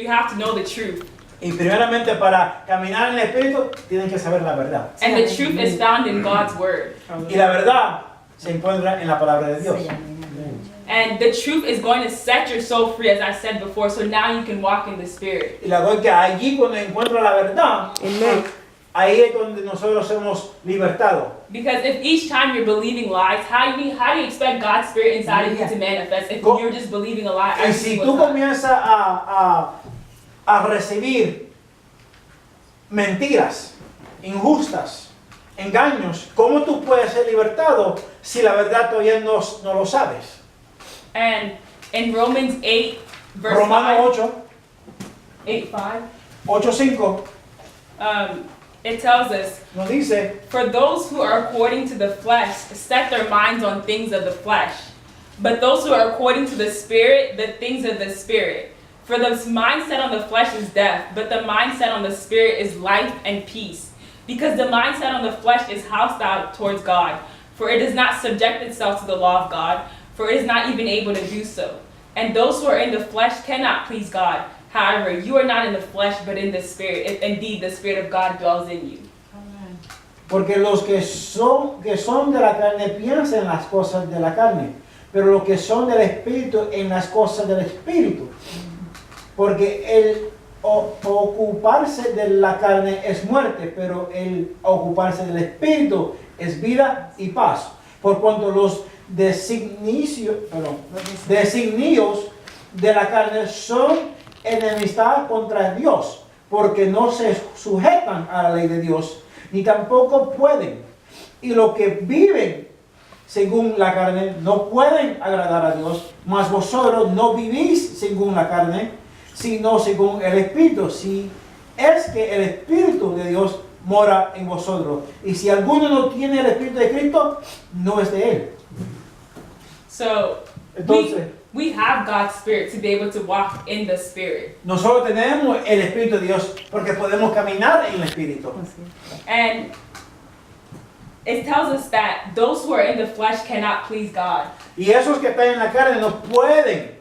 you have to know the truth. Y primeramente para caminar en el Espíritu tienen que saber la verdad. And the truth is found in God's word. Y la verdad se encuentra en la palabra de Dios. And the truth is going to set your soul free, as I said before, so now you can walk in the Spirit. Y la cosa es que allí cuando encuentro la verdad, ahí es donde nosotros somos libertados. Because if each time you're believing lies, how do you expect God's Spirit inside of you to manifest if you're just believing a lie? Y si tú comienzas a recibir mentiras, injustas, engaños, ¿cómo tú puedes ser libertado si la verdad todavía no lo sabes? And in Romans 8, verse Romanos 8:5, it tells us, nos dice, for those who are according to the flesh set their minds on things of the flesh, but those who are according to the Spirit, the things of the Spirit. For the mindset on the flesh is death, but the mindset on the Spirit is life and peace. Because the mindset on the flesh is hostile towards God, for it does not subject itself to the law of God, for it is not even able to do so. And those who are in the flesh cannot please God. However, you are not in the flesh, but in the Spirit. If indeed the Spirit of God dwells in you. Amen. Porque los que son de la carne piensan en las cosas de la carne, pero los que son del Espíritu en las cosas del Espíritu. Porque el ocuparse de la carne es muerte, pero el ocuparse del Espíritu es vida y paz. Por cuanto los designios de la carne son enemistad contra Dios, porque no se sujetan a la ley de Dios, ni tampoco pueden. Y los que viven según la carne no pueden agradar a Dios, mas vosotros no vivís según la carne, sino según el Espíritu, si es que el Espíritu de Dios mora en vosotros. Y si alguno no tiene el Espíritu de Cristo, no es de él. So, entonces, we have God's Spirit to be able to walk in the Spirit. Nosotros tenemos el Espíritu de Dios porque podemos caminar en el Espíritu. And it tells us that those who are in the flesh cannot please God. Y esos que están en la carne no pueden.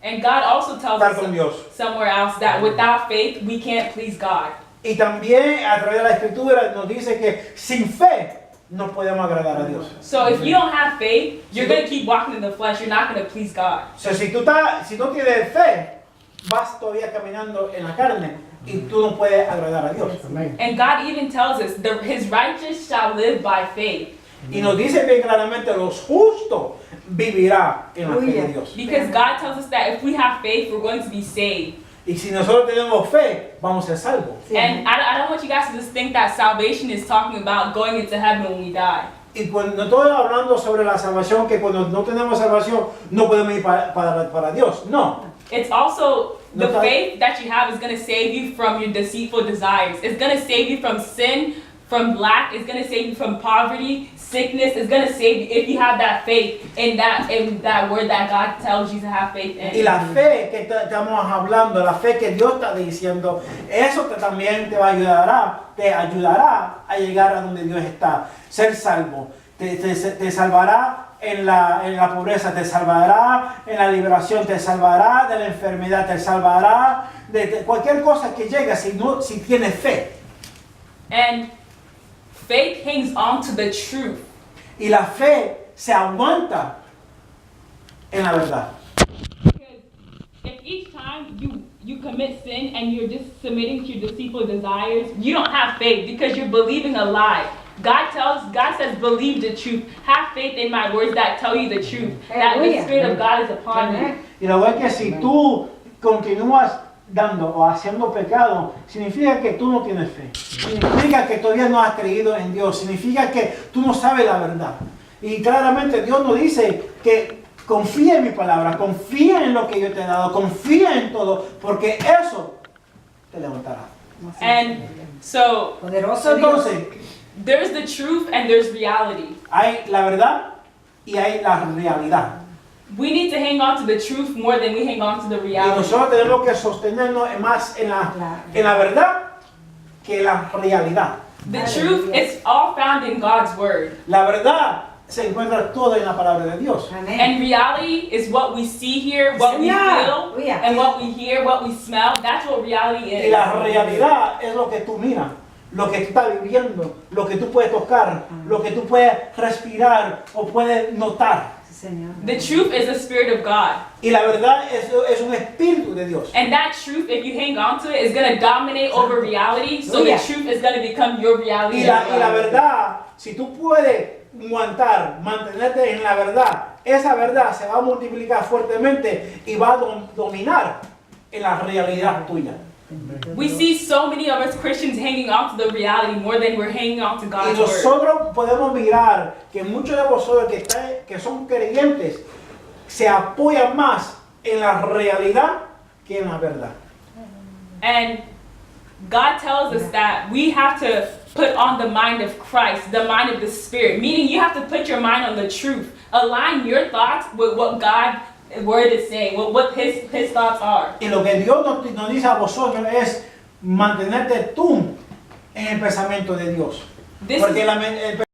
And God also tells us Dios. somewhere else that without faith we can't please God. Y también a través de la Escritura nos dice que sin fe no podemos agradar a Dios. So if you don't have faith, you're going to keep walking in the flesh. You're not going to please God. So si tú tienes fe, vas todavía caminando en la carne y tú no puedes agradar a Dios. And God even tells us his righteous shall live by faith. Y nos dice bien claramente los justos vivirá en la fe de Dios. Because God tells us that if we have faith, we're going to be saved. Y si nosotros tenemos fe, vamos a ser salvos. And I don't want you guys to just think that salvation is talking about going into heaven when we die. Y cuando no estoy hablando sobre la salvación, que cuando no tenemos salvación no podemos ir para Dios. No. It's also the faith that you have is going to save you from your deceitful desires. It's going to save you from sin, from lack. It's going to save you from poverty, sickness. It's going to save you if you have that faith in that word that God tells you to have faith in. Y la fe que estamos hablando, la fe que Dios está diciendo, eso también te ayudará a llegar a donde Dios está, ser salvo. Te salvará en la pobreza, te salvará en la liberación, te salvará de la enfermedad, te salvará de cualquier cosa que llegue si tienes fe. And faith hangs on to the truth. Y la fe se aguanta en la verdad. Because if each time you commit sin and you're just submitting to your deceitful desires, you don't have faith because you're believing a lie. God says, believe the truth. Have faith in my words that tell you the truth. That the Spirit of God is upon you. Y la verdad es que si tú continúas dando o haciendo pecado, significa que tú no tienes fe. Significa que todavía no has creído en Dios. Significa que tú no sabes la verdad. Y claramente Dios nos dice que confía en mi palabra, confía en lo que yo te he dado, confía en todo, porque eso te levantará. And so, entonces, there's the truth and there's reality. Hay la verdad y hay la realidad. We need to hang on to the truth more than we hang on to the reality. Y nosotros tenemos que sostenernos más en la verdad que la realidad. The truth is all found in God's word. La verdad se encuentra todo en la palabra de Dios. Amén. And reality is what we see here, what we Señor. feel, and what we hear, what we smell. That's what reality Y is. la realidad es lo que tú miras, lo que tú estás viviendo, lo que tú puedes tocar, lo que tú puedes respirar o puedes notar. Sí, Señor. The truth is the Spirit of God. Y la verdad es un espíritu de Dios. And that truth, if you hang on to it, is going to dominate over reality. So the truth is going to become your reality. Y la verdad, si tú puedes aguantar, mantenerte en la verdad, esa verdad se va a multiplicar fuertemente y va a dominar en la realidad tuya. We see so many of us Christians hanging on to the reality more than we're hanging on to Y God's word. nosotros podemos mirar que muchos de vosotros que son creyentes se apoyan más en la realidad que en la verdad. And God tells us that we have to put on the mind of Christ, the mind of the Spirit, meaning you have to put your mind on the truth. Align your thoughts with what God's word is saying, with what his thoughts are. Y lo que Dios nos dice a vosotros es mantenerte tú en el pensamiento de Dios. This Porque is- el